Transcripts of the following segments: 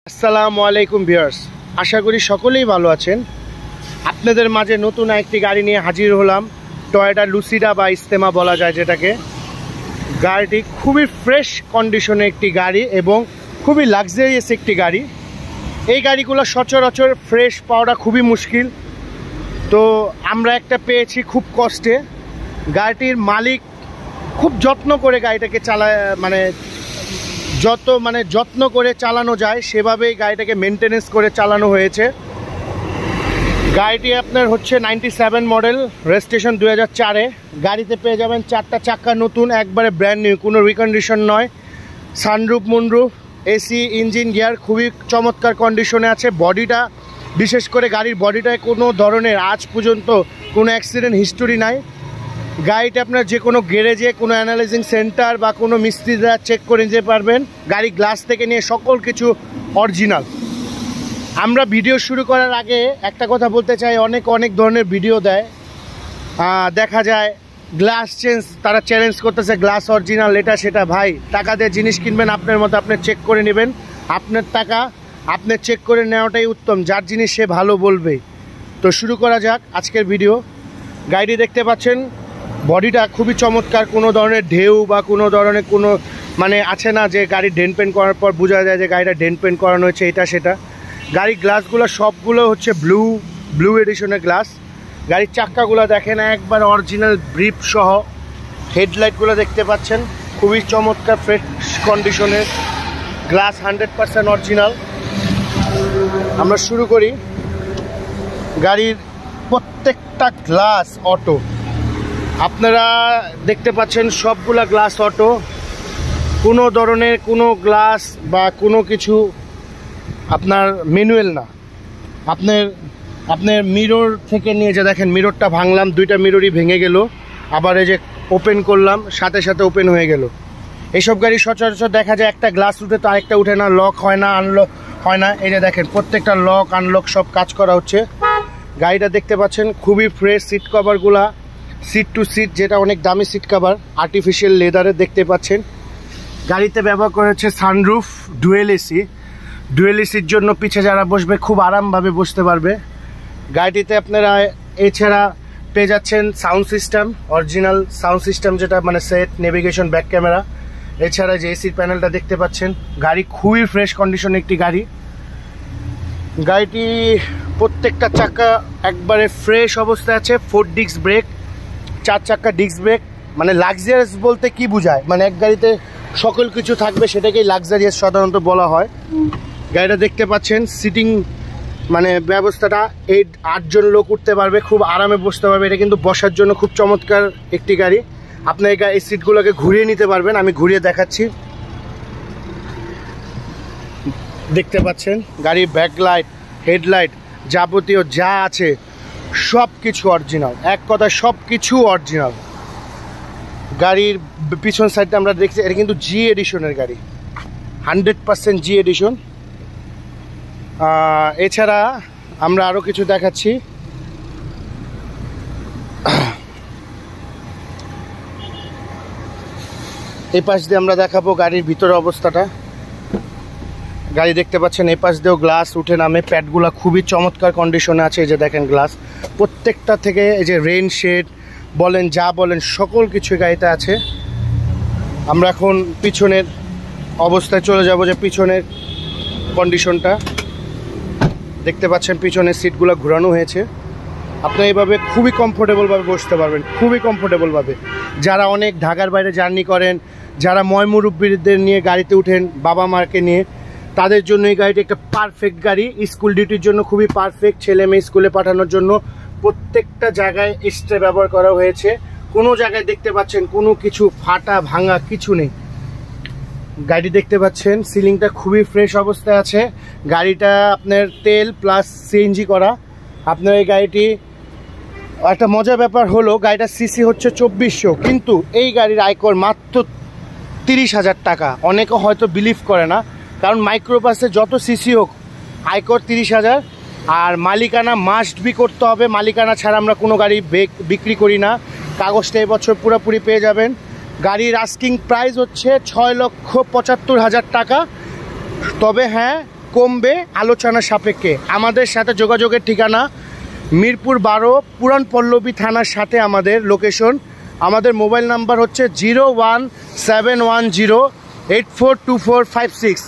আসসালামু আলাইকুম ভিউয়ার্স, আশা করি সকলেই ভালো আছেন। আপনাদের মাঝে নতুন একটি গাড়ি নিয়ে হাজির হলাম। টয়োটা লুসিডা বা ইস্তেমা বলা যায় যেটাকে। গাড়িটি খুবই ফ্রেশ কন্ডিশনে একটি গাড়ি এবং খুবই লাক্সারিয়াস একটি গাড়ি। এই গাড়িগুলো সচরাচর ফ্রেশ পাওয়াটা খুবই মুশকিল, তো আমরা একটা পেয়েছি খুব কষ্টে। গাড়িটির মালিক খুব যত্ন করে গাড়িটাকে যত্ন করে চালানো যায় সেভাবেই গাড়িটাকে মেনটেনেন্স করে চালানো হয়েছে। গাড়িটি আপনার হচ্ছে 97 মডেল, রেজিস্ট্রেশন 2004-এ। গাড়িতে পেয়ে যাবেন 4টা চাক্কা নতুন, একবারে ব্র্যান্ড নিউ, কোনো রিকন্ডিশন নয়। Sunroof, moonroof, AC, engine, gear খুবই চমৎকার কন্ডিশনে আছে। বডিটা, বিশেষ করে গাড়ির বডিটায় কোনো ধরনের আজ পর্যন্ত কোনো অ্যাক্সিডেন্ট হিস্টোরি নাই। গাড়িটা আপনার যে কোনো গ্যারেজে, কোনো অ্যানালাইজিং সেন্টার বা কোনো মিস্ত্রি দ্বারা চেক করে নিতে পারবেন। গাড়ি গ্লাস থেকে নিয়ে সকল কিছু অরিজিনাল। আমরা ভিডিও শুরু করার আগে একটা কথা বলতে চাই, অনেক ধরনের ভিডিও দেয়, দেখা যায় গ্লাস চেঞ্জ, তারা চ্যালেঞ্জ করতেছে গ্লাস অরিজিনাল এটা সেটা। ভাই, টাকা দিয়ে জিনিস কিনবেন, আপনার মতো আপনি চেক করে নেবেন। আপনার টাকা আপনি চেক করে নেওয়াটাই উত্তম, যার জিনিস সে ভালো বলবে। তো শুরু করা যাক আজকের ভিডিও। গাড়িটি দেখতে পাচ্ছেন, বডিটা খুবই চমৎকার। কোনো ধরনের ঢেউ বা কোনো ধরনের কোনো আছে না যে গাড়ি ডেন্ট পেন্ট করার পর বোঝা যায় যে গাড়িটা ডেন্ট পেন্ট করানো হয়েছে এটা সেটা। গাড়ির গ্লাসগুলো সবগুলো হচ্ছে ব্লু এডিশনের গ্লাস। গাড়ির চাক্কাগুলো দেখেন একবার অরিজিনাল ব্রিপ সহ। হেডলাইটগুলো দেখতে পাচ্ছেন খুবই চমৎকার ফ্রেশ কন্ডিশনের, গ্লাস 100% অরিজিনাল। আমরা শুরু করি। গাড়ির প্রত্যেকটা গ্লাস অটো, আপনারা দেখতে পাচ্ছেন সবগুলা গ্লাস অটো। কোনো ধরনের কোনো গ্লাস বা কোনো কিছু আপনার ম্যানুয়াল না। আপনার মিরর থেকে নিয়ে যে দেখেন, মিররটা ভাঙলাম, 2টা মিররই ভেঙে গেল। আবার এই যে ওপেন করলাম, সাথে সাথে ওপেন হয়ে গেল। এইসব গাড়ি সচরাচর দেখা যায় একটা গ্লাস উঠে তো আরেকটা উঠে না, লক হয় না, আনলক হয় না। এই যে দেখেন প্রত্যেকটা লক আনলক সব কাজ করা হচ্ছে। গাড়িটা দেখতে পাচ্ছেন খুবই ফ্রেশ। সিট কভারগুলা সিট টু সিট, যেটা অনেক দামি সিট কভার, আর্টিফিশিয়াল লেদারে দেখতে পাচ্ছেন। গাড়িতে ব্যবহার করা হচ্ছে সানরুফ, ডুয়েল এসির জন্য পিছে যারা বসবে খুব আরামভাবে বসতে পারবে। গাড়িটিতে আপনারা এছাড়া পেয়ে যাচ্ছেন sound system, original sound system, যেটা সেট, নেভিগেশন, ব্যাক ক্যামেরা। এছাড়া যে এসির প্যানেলটা দেখতে পাচ্ছেন। গাড়ি খুবই ফ্রেশ কন্ডিশন একটি গাড়ি। গাড়িটি প্রত্যেকটা চাকা একবারে ফ্রেশ অবস্থায় আছে। 4 ডিস্ক ব্রেক, 4 চাক্কা ডিস্ক ব্রেক। লাক্সারিয়াস বলতে কি বোঝায়, এক গাড়িতে সকল কিছু থাকবে, সেটাকেই লাক্সারিয়াস সাধারণত বলা হয়। গাড়িটা দেখতে পাচ্ছেন সিটিং ব্যবস্থাটা 8 জন লোক উঠতে পারবে, খুব আরামে বসতে পারবে। এটা কিন্তু বসার জন্য খুব চমৎকার একটি গাড়ি। আপনার এই সিটগুলোকে ঘুরিয়ে নিতে পারবেন, আমি ঘুরিয়ে দেখাচ্ছি। দেখতে পাচ্ছেন গাড়ির ব্যাকলাইট, হেডলাইট, যাবতীয় যা আছে সব কিছু অরিজিনাল। এক কথা সব কিছু অরিজিনাল। গাড়ির পিছন সাইডটা আমরা দেখছি, এটা কিন্তু জি এডিশনের গাড়ি, 100% জি এডিশন। এছাড়া আমরা আরও কিছু দেখাচ্ছি। এই পাশ দিয়ে আমরা দেখাবো গাড়ির ভিতরের অবস্থাটা। গাড়ি দেখতে পাচ্ছেন এই পাশ দিয়েও গ্লাস উঠে নামে, প্যাডগুলো খুবই চমৎকার কন্ডিশনে আছে। এই যে দেখেন গ্লাস প্রত্যেকটা থেকে, এই যে রেইন শেড বলেন, যা বলেন, সকল কিছু গাড়িতে আছে। আমরা এখন পিছনের অবস্থায় চলে যাব, যে পিছনের কন্ডিশনটা দেখতে পাচ্ছেন। পিছনের সিটগুলো ঘোরানো হয়েছে। আপনি এইভাবে খুবই কমফোর্টেবলভাবে বসতে পারবেন, খুবই কমফোর্টেবলভাবে। যারা অনেক ঢাকার বাইরে জার্নি করেন, যারা মুরব্বীদের নিয়ে গাড়িতে উঠেন, বাবা মাকে নিয়ে, তাদের জন্য এই গাড়িটি একটা পারফেক্ট গাড়ি। স্কুল ডিউটির জন্য খুবই পারফেক্ট, ছেলে মেয়ে স্কুলে পাঠানোর জন্য। প্রত্যেকটা জায়গায় এক্সট্রা ব্যবহার করা হয়েছে। কোনো জায়গায় দেখতে পাচ্ছেন কোনো কিছু ফাটা ভাঙা কিছু নেই। গাড়ি দেখতে পাচ্ছেন সিলিংটা খুবই ফ্রেশ অবস্থায় আছে। গাড়িটা আপনার তেল প্লাস সিএনজি করা। আপনার এই গাড়িটি একটা মজার ব্যাপার হলো, গাড়িটার সিসি হচ্ছে 2400, কিন্তু এই গাড়ির আয়কর মাত্র 30,000 টাকা। অনেকে হয়তো বিলিভ করে না, কারণ মাইক্রোবাসে যত সিসি হোক আয়কর 30,000। আর মালিকানা মাস্ট বি করতে হবে, মালিকানা ছাড়া আমরা কোনো গাড়ি বিক্রি করি না। কাগজটা এবছর পুরোপুরি পেয়ে যাবেন। গাড়ির আস্কিং প্রাইস হচ্ছে 6,75,000 টাকা। তবে হ্যাঁ, কমবে আলোচনা সাপেক্ষে। আমাদের সাথে যোগাযোগের ঠিকানা মিরপুর 12 পুরান পল্লবী থানার সাথে আমাদের লোকেশন। আমাদের মোবাইল নাম্বার হচ্ছে 01710842456।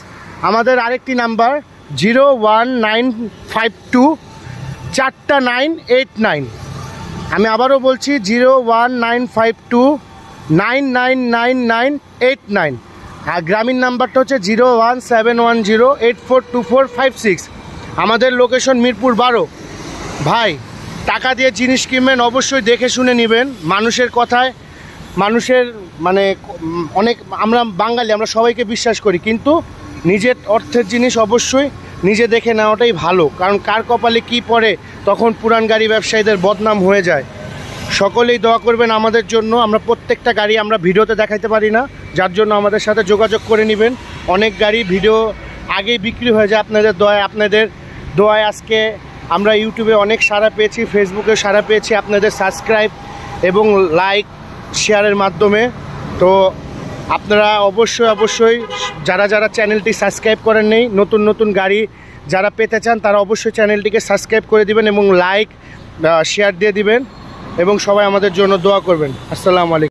আমাদের আরেকটি নাম্বার 019524989। আমি আবারও বলছি 01952999989। আর গ্রামীণ নাম্বারটা হচ্ছে 01710842456। আমাদের লোকেশন মিরপুর 12। ভাই, টাকা দিয়ে জিনিস কিনবেন, অবশ্যই দেখে শুনে নেবেন। মানুষের কথায়, মানুষের মানে অনেক, আমরা বাঙালি, আমরা সবাইকে বিশ্বাস করি, কিন্তু নিজের অর্থের জিনিস অবশ্যই নিজে দেখে নেওয়াটাই ভালো। কারণ কার কপালে কি পড়ে তখন পুরান গাড়ি ব্যবসায়ীদের বদনাম হয়ে যায়। সকলেই দোয়া করবেন আমাদের জন্য। আমরা প্রত্যেকটা গাড়ি আমরা ভিডিওতে দেখাইতে পারি না, যার জন্য আমাদের সাথে যোগাযোগ করে নেবেন। অনেক গাড়ি ভিডিও আগেই বিক্রি হয়ে যায় আপনাদের দয়ায়। আপনাদের দোয়ায় আজকে আমরা ইউটিউবে অনেক সাড়া পেয়েছি, ফেসবুকে সাড়া পেয়েছি আপনাদের সাবস্ক্রাইব এবং লাইক শেয়ারের মাধ্যমে। তো আপনারা অবশ্যই যারা যারা চ্যানেলটি সাবস্ক্রাইব করেন নেই, নতুন নতুন গাড়ি যারা পেতে চান তারা অবশ্যই চ্যানেলটিকে সাবস্ক্রাইব করে দিবেন এবং লাইক শেয়ার দিয়ে দিবেন এবং সবাই আমাদের জন্য দোয়া করবেন। আসসালামু আলাইকুম।